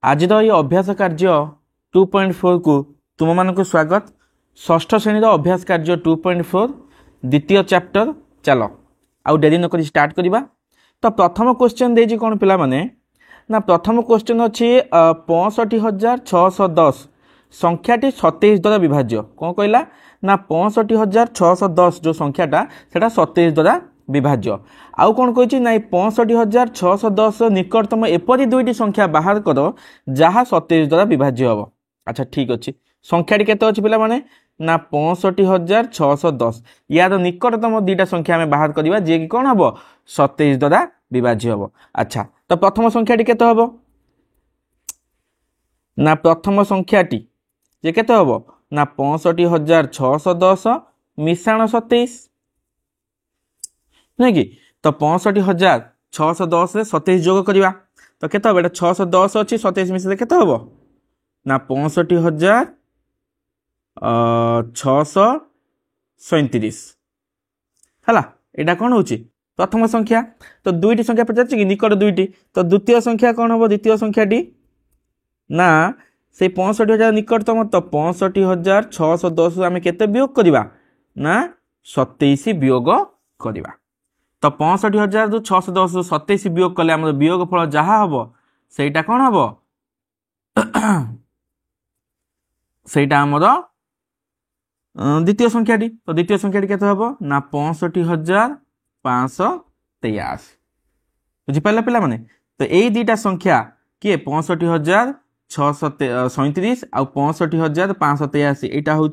आज ये अभ्यास कार्य 2.4 को तुम मानक स्वागत। षष्ठ श्रेणी अभ्यास कार्य 2.4 द्वितीय चैप्टर चल आउ डेरी नक स्टार्ट करवा। तो प्रथम क्वेश्चन देजी कौन पिला माने ना प्रथम क्वेश्चन अच्छी 65,610 संख्याटी 27 द्वारा विभाज्य। कौन कहला ना 65,610 जो संख्याटा सेटा 27 द्वारा विभाज्य। आउ कौन कही ना 65,610 निकटतम एपरी दुईटी संख्या बाहर कर जहाँ 27 द्वारा विभाज्य हम। अच्छा ठीक अच्छे संख्याटी केते अच्छी पिला माने ना 65,610 यार निकटतम दुईटा संख्या आम बाहर करवा जी कि कौन हम 27 द्वारा विभाज्य हम। अच्छा तो प्रथम संख्याटी केते हम ना प्रथम संख्याटी जे केते हम ना 65,610 मिश्रण 27 नहीं कि तो 65,610 27 जोग करवा तो केते हम 610 अच्छी 27 मिश्र केते हम ना 65,637 है। यहाँ कौन हो प्रथम संख्या तो दुईटी संख्या पचार कि निकट दुईटी तो द्वितीय संख्या कौन हम द्वितीय संख्याटी ना से 65,000 निकटतम तो 65,610 आम केते वियोग करवा ना 27 वियोग करवा। तो 65,610 27 वियोग कले आम वियोग फल जहाँ हम सेटा कौन हम सेटा आमर द्वितीय संख्याटी तो द्वितीय संख्याटी केते हम ना 65,523 बुझिपारे पिला माने। तो यही दुईटा संख्या किए 65,637 आउ 65,583 यहाँ हूँ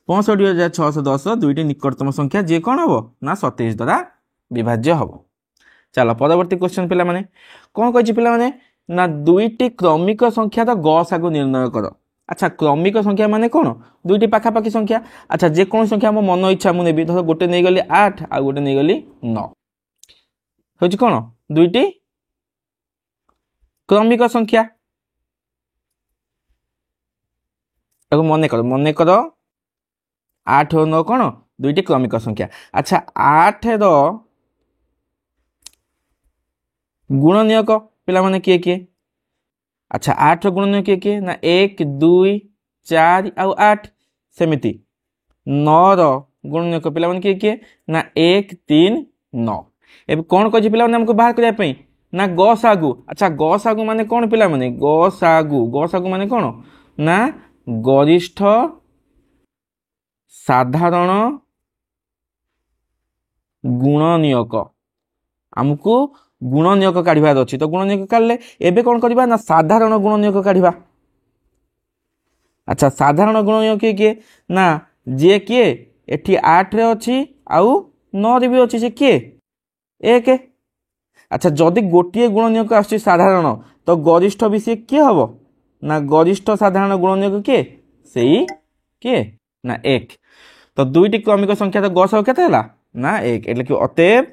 65,610 दुईटी निकटतम संख्या जी कौन हम ना 27 द्वारा विभाज्य हम। चलो परवर्ती क्वेश्चन पिला माने कौन कही पिला माने ना दुईटी क्रमिक संख्या तो गसागु निर्णय कर। अच्छा क्रमिक संख्या माने कौन दुईटी पाखापाखी संख्या। अच्छा जेको संख्या मो मन इच्छा मुझे नेबी धर गोटे नहीं गली 8 आ गोटे नहीं गली 9 हूँ कौन दुईटी क्रमिक संख्या मन कर 8 और 9 कौन दुईटी क्रमिक संख्या। अच्छा 8 रो गुणनियक पिला माने किए किए। अच्छा 8 रो गुणनियक किए किए ना 1 2 4 आउ 8 सेमिति 9 रो गुणनियक पिला माने किए किए ना 1 3 9। एबे कौन कहि पिला माने हमको बाहर करिया पई ना गसागु। अच्छा गसागु माने कौन पिला माने गसागु माने कौन ना गरिष्ठ साधारण गुणनियक आमको गुणनियक काढ़ार अच्छी तो गुणनियक काढ़ले एबे कौन करवा ना साधारण गुणनियक काढ़ा। अच्छा साधारण गुणनियक किए ना जे किए एठी 8 रे अच्छी आउ 9 रे भी अच्छी से किए 1। अच्छा जदि गोटे गुणनियक आसुची साधारण तो गरिष्ठ भी सी किए हम ना गरिष्ठ साधारण गुणनियक किए सही किए ना 1। तो दुईटी क्रमिक संख्या तो गसागु केते हला ना 1 एटले कि अतएव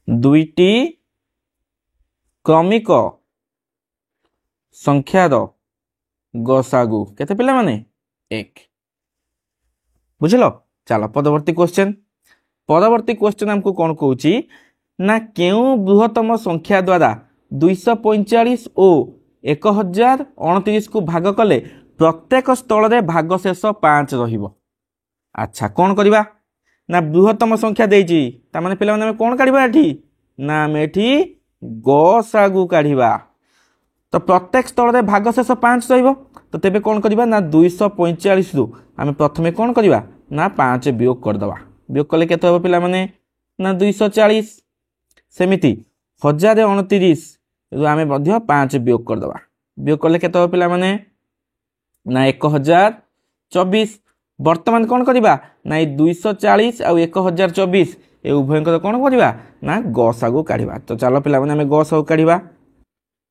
दुईटी क्रमिक संख्यार गसागु केते पिला माने 1 बुझल। चलो परवर्ती क्वेश्चन हमको कौन कहूँ ना केउ बृहत्तम संख्या द्वारा 245 और 1029 को भाग कले प्रत्येक स्थल रे भागशेष 5 रहिबो। अच्छा कौन करवा ना बृहत्तम संख्या देजी तामाने पिला माने कौन काढ़िबा एठी ना आमे एठी गसागु काढ़िबा। तो प्रत्येक स्थल रे भागशेष 5 रहिबो तो तेबे कौन करवा ना 245 रु आमे प्रथमे कौन करवा ना 5 वियोग कर दवा। वियोग कले केते हो पिला माने ना 240 सेमिति 1029 रु आमे मध्य 5 वियोग कर दवा। वियोग कले केते हो पिला माने ना 1024। वर्तमान कौन करवा ना 240 आउ 1024 ए उभय कौन करवा ना गसागु काढ़ा। तो चलो पिला माने गसागु काढ़ा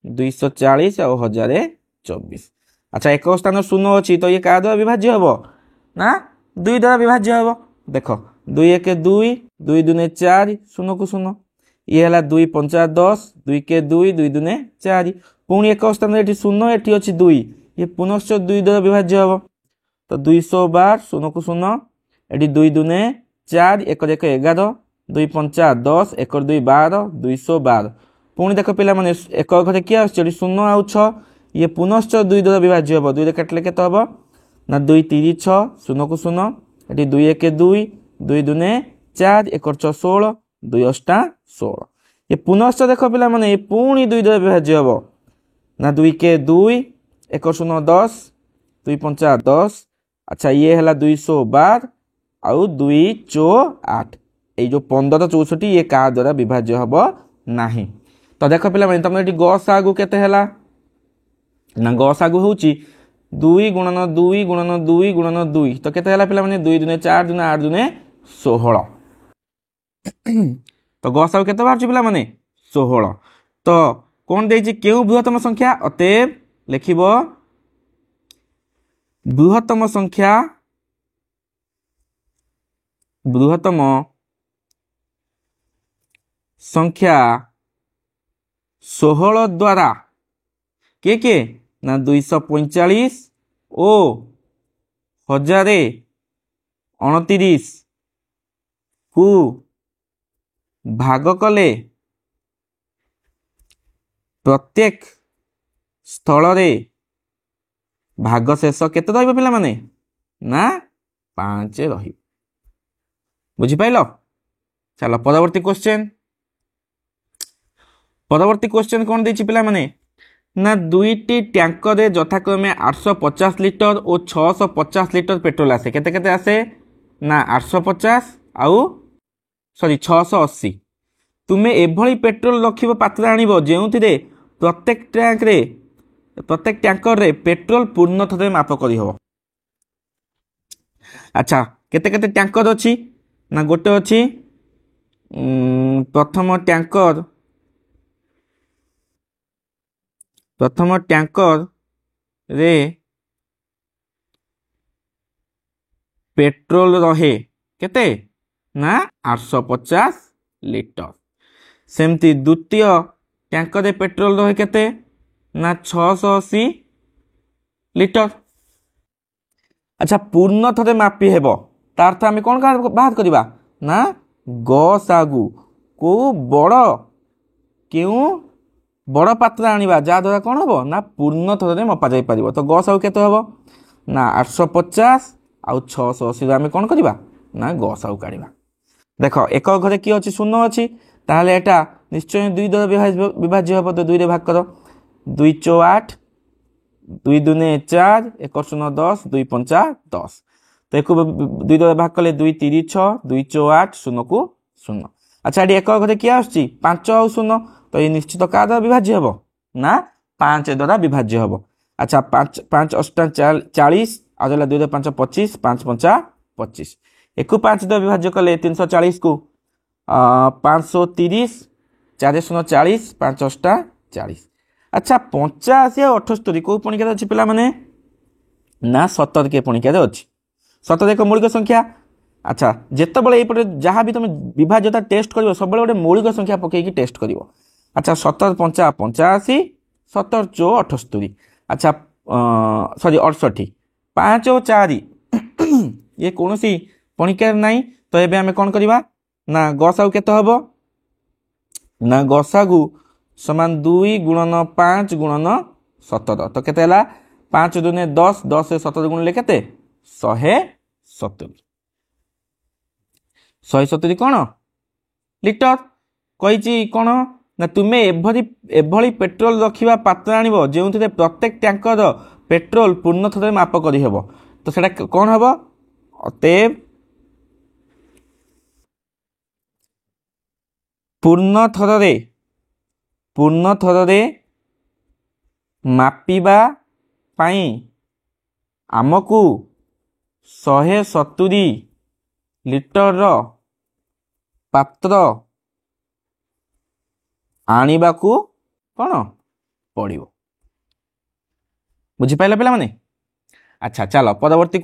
240 आउ 1024। अच्छा एक स्थान शून्य अच्छी तो ये क्या द्वारा विभाज्य हम ना 2 द्वारा विभाज्य हम। देख 2 1 2 2 2 4 शून्य को शून्य ये है 2 5 10 2 के 2 2 2 4 पुणी एक स्थान ये शून्य ये अच्छी 2 ये पुनश्च 2 द्वारा विभाज्य हम। तो 212 शून्य को शून्य ये 2 2 4 1 1 11 2 5 10 1 2 12 212 पुणी देख पिला माने एक घरे किए आछे शून्य आउ 6 ये पुनश्च 2 द्वारा विभाज्य हम 2 काटिले केते हम ना 2 3 6 शून्य को शून्य ये 2 1 2 2 2 4 1 6 16 2 8 16 ये पुनश्च देख पिला माने पुणी 2 द्वारा विभाज्य हम ना 2 के 2 1 शून्य 10 2 5 10 अच्छा ये है 212 आउ 2 4 8 ये जो 15 64 ये का द्वारा विभाज्य हम नाही तो देख पिला माने तुम गसागु केते हैला ना गसागु होची 2 गुणन 2 गुणन 2 गुणन 2 तो केते हैला पिला माने 2 दुने 4 दुने 8 दुने 16 तो गसागु केते बाहर पिला माने 16 तो कोन देछि केउ बृहत्तम संख्या अतएव लिखिबो बृहत्तम संख्या 16 द्वारा के ना 245 ओ 1029 को भाग कले प्रत्येक स्थल रे भाग शेष केते रहिबो पिला माने ना 5 रही बुझी पाइलो चलो परवर्ती क्वेश्चन कौन देछि पिला माने ना दुईटी टैंकर यथाक्रमे 850 लिटर और 650 लिटर पेट्रोल आसे केते केते आसे ना 850 आउ सॉरी 680 तुमे एभली पेट्रोल रखिबो पात्र आनिबो जेउथिरे प्रत्येक टैंकर रे पेट्रोल पूर्ण थरे माप करी हबो अच्छा केते केते टैंकर अछि ना गोटे अछि प्रथम टैंकर रे पेट्रोल रहे केते ना 850 लिटर सेमती द्वितीय टैंकर रे पेट्रोल रहे केते ना 680 लिटर अच्छा पूर्ण थरे मापी हेबो तार अर्थ आम कौन बाहर करवा ना गसागु को बड़ पात्र आनिबा जा द्वारा कौन हम ना पूर्ण थरे मपा जाई परिबो तो गसागु केते हबो ना 850 आउ 680 आम कौन करवा ना गसागु काढिबा देख एक घरे कि अछि शून्य अछि ताहले एटा निश्चय 2 द्वारा विभाज्य हबो तो 2 रे भाग कर 2 4 8 2 2 4 1 0 10 2 5 10 तो एक 2 द्वारा भाग कले 2 3 6 2 4 8 0 को 0 अच्छा ये एक घरे किए आछि 5 आउ 0 तो ये निश्चित का द्वारा विभाज्य हबो ना 5 द्वारा विभाज्य हबो अच्छा 5 5 8 40 आ जला 2 5 25 5 5 25 एक 5 द्वारा विभाज्य कले 340 को 530 4 0 40 5 8 40 अच्छा 85 और 78 को पणिका अछि पिला माने ना 70 के पणिका अछि 70 एक मौलिक संख्या अच्छा जेते बळे एपटे जहां भी तुम विभाज्यता टेस्ट करिवो सब बळे गोटे मौलिक संख्या पके की टेस्ट करिवो अच्छा 70 5 85 70 4 78 अच्छा सॉरी 68 5 और 4 ये कोनोसी पणिका नाही तो एबे हमें कोन करबा ना गसागु केते हबो ना गसागु समान 2 गुणन 5 गुणन 17 तो केते हला 5 दुने 10 10 से 17 गुणले केते 170 170 कौन लिटर कही कौन ना तुम्हें एभली पेट्रोल रखा पात्र आनिबो जेउथिरे प्रत्येक टैंकर पेट्रोल पूर्ण थरे माप करी हेबो तो सेटा कौन हबो अतएव पूर्ण थरे मापिबा पाई आमको 170 लिटर पात्र आनिबाकू कौन पड़िबो बुझी पाइला पिला माने अच्छा चलो परवर्ती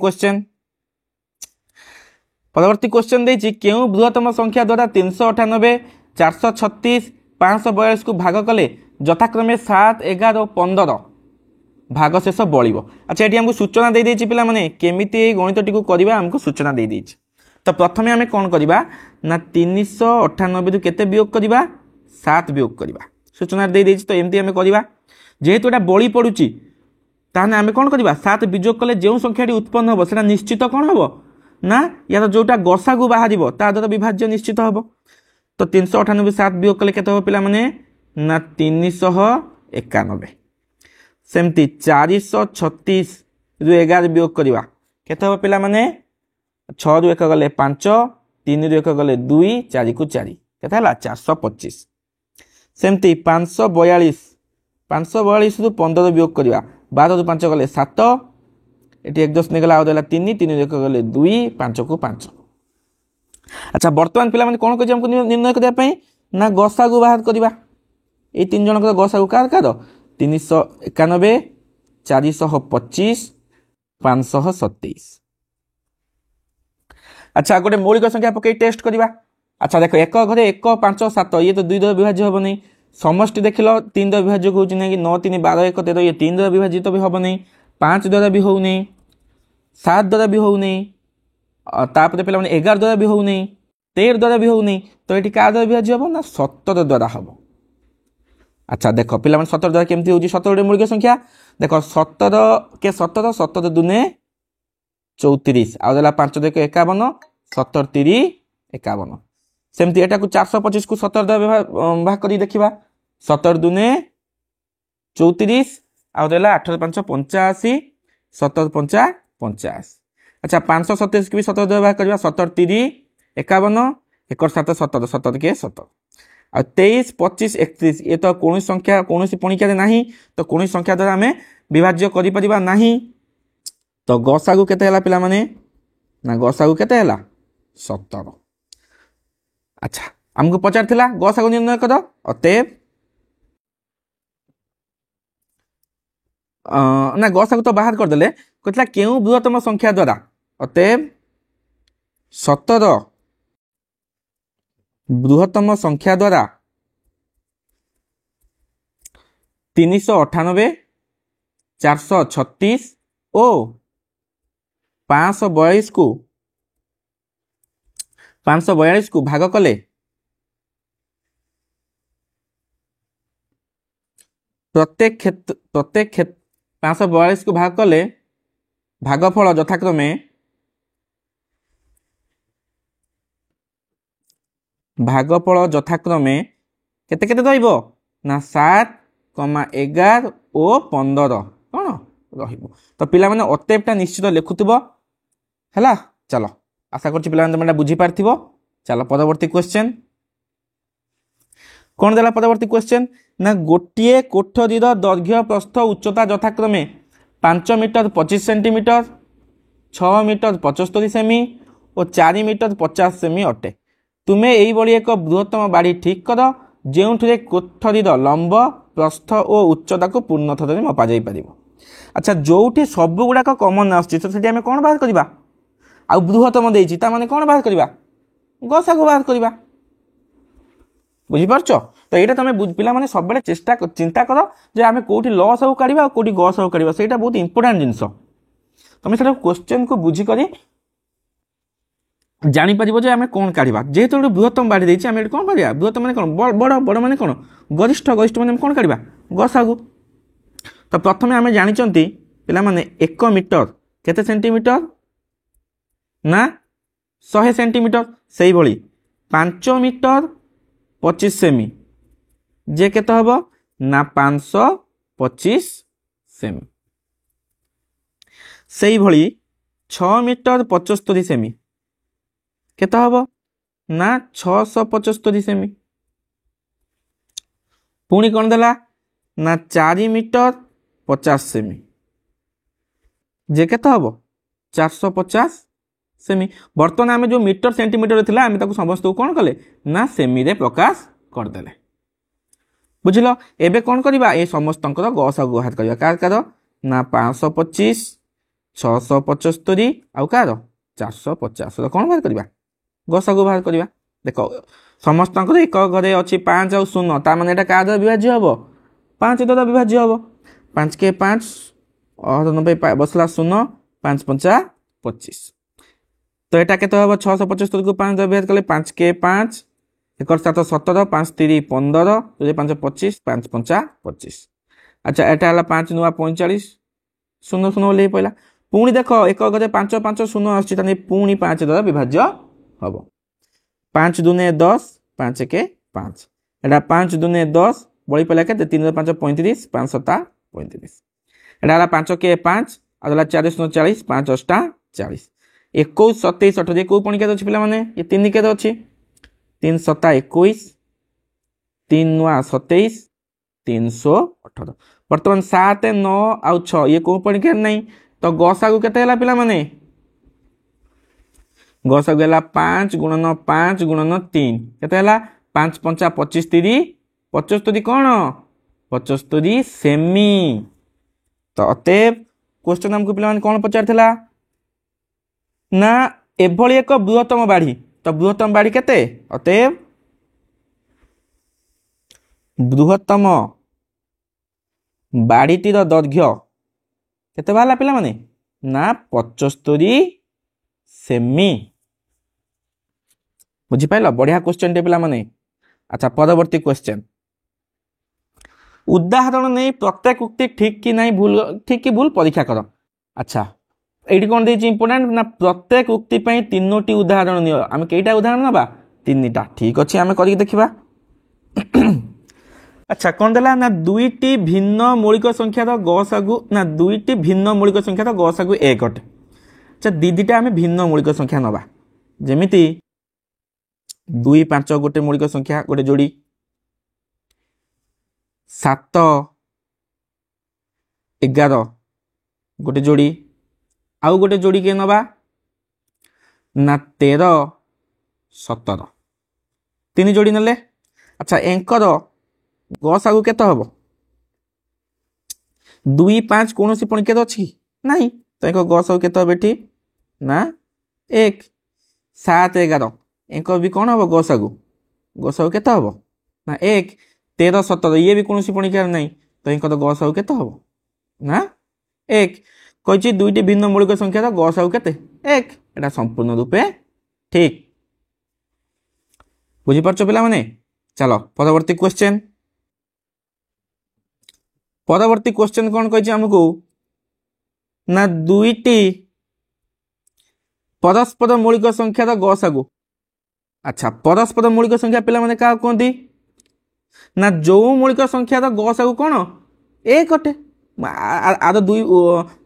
क्वेश्चन देछि केउ बृहत्तम संख्या द्वारा 398 436 542 को भाग कले यथाक्रमे 7 11 और 15 भाग शेष बलिबो अच्छा एटी हमको सूचना दे देछि पिला माने केमिति गणित टिकु करबा हमको सूचना दे देछि तो प्रथमे हमें कौन करबा ना 398 रु केते वियोग करबा 7 वियोग करबा सूचना दे देछि तो एमती आमे करबा जेहेतु एटा बळी पडुची ताने आमे कोन करबा 7 वियोग कले जे संख्याटी उत्पन्न हो सेटा निश्चित कोन हो ना यार जोटा गसागु बाहरिबो ता द्वारा विभाज्य निश्चित हो तो 398 7 वियोग कले केते हो पिला माने ना 391 सेमती 436 रु 11 वियोग करबा केते हो पिला माने 6 रु 1 गले 5 3 रु 1 गले 2 4 को 4 केते हला 425 सेमती 542 रु 15 वियोग करबा 12 रु 5 गले 7 एटी एक दस निकला आउ 3 3 रु 1 गले 2 5 को 5 अच्छा वर्तमान पिला माने कोन को हमको निर्णय करिया पई ना गसागु बाहर करबा ए तीन जन को गसागु कार 391 425 527 अच्छा गोटे मौलिक संख्या पकई टेस्ट करबा अच्छा देखो एक घरे 1 5 7 ये तो 2 द्वारा विभाज्य होबो नहीं समष्टि देखिलो 3 द्वारा विभाज्य होउची नै कि 9 3 12 1 13 ये 3 द्वारा विभाजित भी होबो नहीं 5 द्वारा भी हो नहीं 7 द्वारा भी हो नहीं तापर पे 11 द्वारा भी हो नहीं 13 द्वारा भी हो नहीं तो ये क्या द्वारा विभाज्य हम ना 17 द्वारा हम अच्छा देख पे 17 द्वारा केमती हो 17 मौलिक संख्या देख 17 के 17 17 दुने 34 आउ 5 देख 51 17 3 51 सेमती एटा को 425 को 17 द्वारा भाग कर देखा 17 दुने 34 आउ 8 5 85 17 5 50 अच्छा 527 की भी 17 द्वारा भाग करबा 17 3 51 1 7 17 17 के 17 आ 23 25 31 ये तो कौन संख्या कौन पणिका नहीं तो कौन संख्या द्वारा आम विभाज्य करिपरिबा नहीं तो गसागु केते हला पिला माने ना गसागु केते हला 17 अच्छा हमको पचार थिला गसागु निर्णय कर अतएव ना गसागु तो बाहर कर देले कहतला केउ बृहत्तम संख्या द्वारा अतएव 17 बृहत्तम संख्या द्वारा 398 436 ओ 542 को भाग कले प्रत्येक क्षेत्र 542 को भाग कले भागफल यथाक्रमे केते केते रहइबो ना 7 11 और 15 कौन रहइबो तो पिला माने अतएवटा निश्चित लिखुथिबो हैला चलो आशा करछि पिला माने बुझी पारथिबो चलो परवर्ती क्वेश्चन कौन देला परवर्ती क्वेश्चन ना गोटिए कोठरीर दैर्घ्य प्रस्थ उच्चता यथाक्रमे 5 मीटर 25 सेंटीमीटर 6 मीटर 75 सेमी और 4 मीटर 50 सेमी अटे तुम्हें यही बड़ी एक बृहत्तम बाड़ी ठीक कर जो कोठरीर लंब प्रस्थ और उच्चता को पूर्ण थर मपा जा पार अच्छा जो सब गुड़ाक कमन आसमें कौन बाहर करवा आ बृहत्तम देती माने कौन बाहर करवा गसागु बाहर करवा बुझीपार तो ये तुम पिला माने सब चेष्टा चिंता कर जे आम कौटी लस सब काढ़ा कौटी गस सब काढ़ा से बहुत इंपोर्टाट जिनस तुम से क्वेश्चन को बुझिक जापर जे आम कौन काढ़ा जेहेतु गोटे बृहत्तम बाढ़ी देती आम कौन काढ़ा बृहत्तम माने कौन बड़ बड़ माने कौन गरिष्ठ गरिष्ठ माने कौन काढ़ा गसागु तो प्रथम आम जानी पिला माने 1 मीटर केते सेंटीमीटर ना 100 सेंटीमीटर से ही 5 मीटर 25 सेमी जे केते हबो ना 525 सेमी से ही 6 मीटर 75 सेमी केते हबो ना 675 सेमी पुणी कौन देला ना 4 मीटर 50 सेमी जे केते हबो 450 सेमी बर्तमान आम जो मीटर सेंटीमीटर थिला आम ताको समस्त को कौन कले ना सेमी रे प्रकाश करदेले बुझिल एबे कौन करबा ए समस्त गसागु बाहर करबा कार ना 525 675 आउ कार 450 कौन बाहर करबा गसागु बाहर करबा देखो समस्त एक घरे अच्छी 5 आउ 0 ता माने एटा का द्वारा विभाज्य हबो 5 द्वारा विभाज्य हबो 5 के 5 और 90 बसला 0 5 5 25 तो यहाँ के 675 को 5 द्वारा विभाजित कले 5 के 5 एक 7 17 5 3 15 2 5 25 5 5 25। अच्छा एटा हला 5 नुआ 45 शून्य शून्य ओल्हे पड़ा पुणी देख एक गजे 5 5 शून्य आसुची पुणी 5 द्वारा विभाज्य हम 5 दूने 10 5 के 5 एटा 5 दूने 10 बड़ी पड़ा के 3 5 35 5 7 35 एटा 5 के 5 आदला 4 शून्य 40 5 8 40 21 27 18 को पुणी के अच्छी पे ये 3 के अच्छी 3 7 21 3 नुआ 27 318 बर्तमान 7 9 आउ 6 ये को पुणी के नहीं तो गसागु केते हला पिला माने गसागु हला 5 गुणन 5 गुणन 3 केते हला 5 5 25 30 75 कोन 75 सेमी। तो अतएव क्वेश्चन हमको पिला माने कोन पचार थिला ना एभली एक बृहत्तम बाढ़ी तो बृहत्तम बाढ़ी केते अतएव बृहत्तम बाड़ीटीर दैर्घ्य केते बाहला पिला माने ना 75 सेमी। बुझी पाइल बढ़िया क्वेश्चन टे पिला माने। अच्छा परवर्ती क्वेश्चन उदाहरण नहीं प्रत्येक उक्ति ठीक कि नहीं भूल परीक्षा कर। अच्छा ये कौन देती इंपोर्टाट ना प्रत्येक उक्ति पर 3टी उदाहरण नियो आम कईटा उदाहरण ना 3टा ठीक अच्छे आम कर देखा। अच्छा कौन देला ना 2टी भिन्न मौलिक संख्यार गसागु ना 2टी भिन्न मौलिक संख्यार गसागु 1 अटे। अच्छा दीटा आम भिन्न मौलिक संख्या नवा जेमिति 2 5 गोटे मौलिक संख्या गोटे जोड़ी 7 11 गोटे जोड़ी आउ गोटे जोड़ी के नवा ना 13 17 तीन जोड़ी नले। अच्छा एंकर गसागु केते हबो 2 5 कौन सी पणिकेत अच्छी नहीं तो एक गसागु केते हबे ठी ना 1 7 11 एक भी कौन हम गसागु केते हम ना 1 13 17 ये भी कौन पणिकार नहीं तो एक गसागु केते हम ना 1 कही 2टी भिन्न मौलिक संख्या गसागु केते 1 एटा संपूर्ण रूपे ठीक। बुझीपार पिला माने चलो परवर्ती क्वेश्चन कौन कही हमको ना 2टी परस्पर मौलिक संख्यार गसागु। अच्छा परस्पर मौलिक संख्या पिला माने का कहती ना जो मौलिक संख्यार गसागु कौन 1 अटे आर 2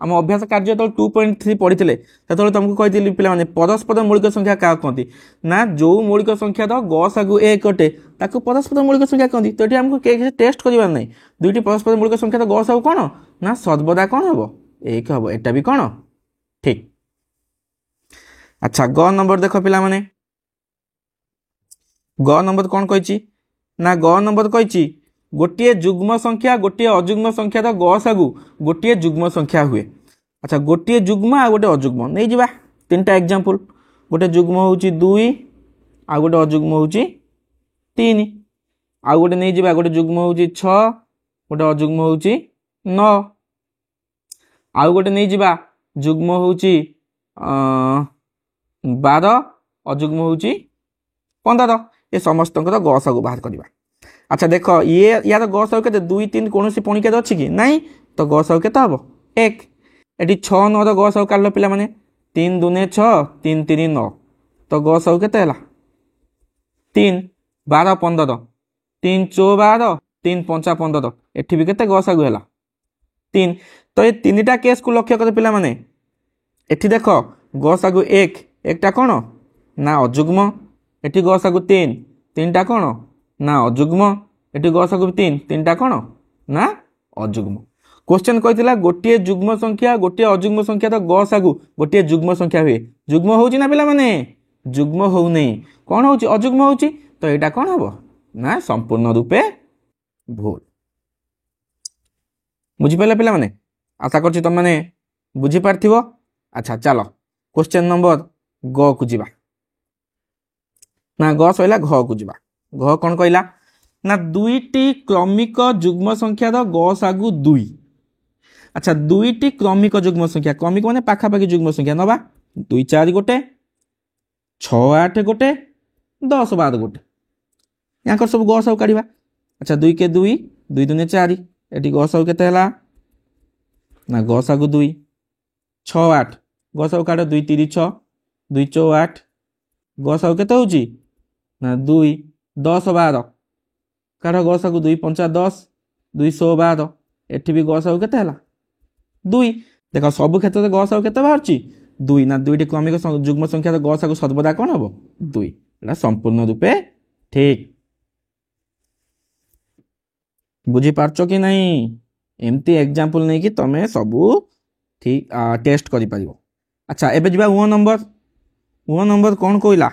आम अभ्यास कार्य जो 2.3 पढ़ी तो तुमको कही पिला माने परस्पर मौलिक संख्या क्या कहती ना जो मौलिक संख्यार गसागु 1 अटे ताको परस्पर मौलिक संख्या कहती। तो ये आमको टेस्ट करार ना 2टी परस्पर मौलिक संख्यार गसागु कौन ना सर्वदा कौन हम 1 हम एटा भी कौन ठीक। अच्छा ग नंबर देख पिला माने ग नंबर कौन कही ना ग नंबर कही गोटे जुग्म संख्या गोटे अजुग्म संख्यार गसागु गोटे जुग्म संख्या हुए। अच्छा गोटे जुग्म आ गोटे अजुग्म नहीं जिबा 3टा एग्जांपल गोटे जुग्म होउची 2 आ गोटे अजुग्म होउची 3 आ गोटे नहीं जिबा गोटे जुग्म होउची 6 गोटे अजुग्म होउची 9 आ गोटे नहीं जिबा जुग्म होउची 12 अजुग्म होउची 15 ये समस्त गसागु बाहर करवा। अच्छा देख ये यार गसागु केते 2 3 कौन सी पणिकेत अच्छी कि नहीं तो गसागु केते हम 1 एटी 6 9 गसागु काढलो पिला माने 3 दूने 6 3 3 9 तो गसागु केते हला 3 12 15 3 14 3 5 15 एठी भी केते गसागु हला 3। तो ये 3टा केस को लक्ष्य कर पिला माने एठी देख गसागु 1 एकटा कौन ना अजुग्म एठी गसागु 3 3टा कौन ना अजुग्म एटी गसागु 3टा कौन ना अजुग्म। क्वेश्चन कही गोटे जुग्म संख्या गोटे अजुग्म संख्या तो गसागु गोटे जुग्म संख्या हुए जुग्म होउची ना पिला माने जुग्म हो नहीं कौन होउची अजुग्म होउची तो एटा कौन हबो ना संपूर्ण रूपे भूल। बुझी पाइला पिला माने आशा करछि तुम माने बुझी पारथिबो। अच्छा चलो क्वेश्चन नंबर ग को जिबा ना ग सइला घ को जिबा घ कौन कहला ना 2टी क्रमिक जुग्म संख्यार गसागु 2। अच्छा 2टी क्रमिक जुग्म संख्या क्रमिक माने पाखापाखि जुग्म संख्या नवा 2 4 गोटे 6 8 गोटे 10 12 गोटे यहाँ सब गसागु काढ़ा। अच्छा 2 के 2 2 दूने 4 एटी गसागु केते हला ना गसागु 2 6 8 गसागु काढ़ 2 3 6 2 4 8 गसागु केते होची ना 2 10 12 काढ़ गसागु 2 5 10 212 एठी भी गसागु केते हला 2 देखो सब क्षेत्र में गसागु केते बाहरची 2 ना 2 टी क्रमिक युग्म संख्या गसागु सर्वदा कोन हबो 2 एटा संपूर्ण रूपे ठीक बुझी पारछो कि नहीं एमती एग्जांपल नहीं कि तमे सबू ठीक टेस्ट करि परिबो। अच्छा एबे जिबा 1 नंबर कोन कोइला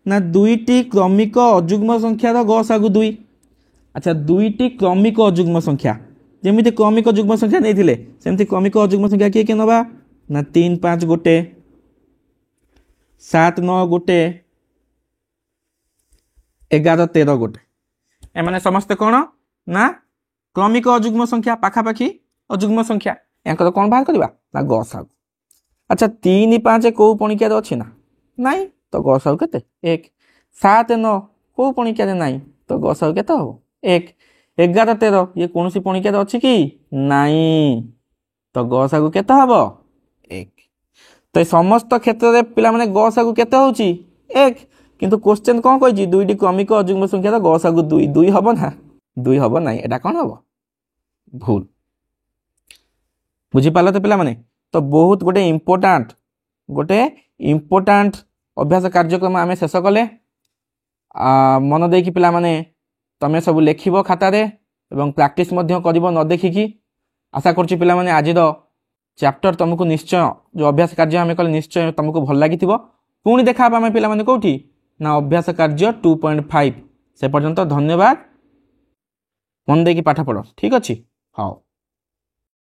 ना 2 टी क्रमिक अयुग्म संख्या रो गसागु 2। अच्छा 2 टी क्रमिक अयुग्म संख्या जेमिति क्रमिक युग्म संख्या नैथिले सेमति क्रमिक अयुग्म संख्या के नबा ना 3 5 गोटे 7 9 गोटे 11 13 गोटे ए माने समस्त कोन ना क्रमिक अयुग्म संख्या पाखापाखी अयुग्म संख्या यांकर कोन बाहर करबा ना गसागु। अच्छा 3 5 को पणिका रे अछि ना नाही तो गसागु केते 1 7 9 को पणिका रे नाही तो गसागु केते हो 1 11 13 ये कोनसी पणिका रे अछि कि नाही तो गसागु केते हबो 1। तो समस्त क्षेत्र रे पिला माने गसागु केते होची 1 किंतु क्वेश्चन कोन कहै छी 2 टी क्रमिक अयुग्म संख्या रो गसागु 2 2 हबो ना 2 हबो नाही एटा कोन हबो भूल बुझी पाला तो पिला माने तो बहुत गोटे इम्पोर्टांट अभ्यास कार्यक्रम आमे शेष कले मन देकी पिला माने तमे सब लेखिबो खाता रे एवं प्रैक्टिस मध्य करिवो न देखिकी आशा करछि पिला माने आज द चैप्टर तुमको निश्चय जो अभ्यास कार्य आमे कले निश्चय तुमको भल लागिथिबो। पुणी देखा आमे पिला माने कोठी ना अभ्यास कार्य 2.5 से पर्यंत धन्यवाद मन देकी पाठ पढ़ो ठीक अछि हाँ।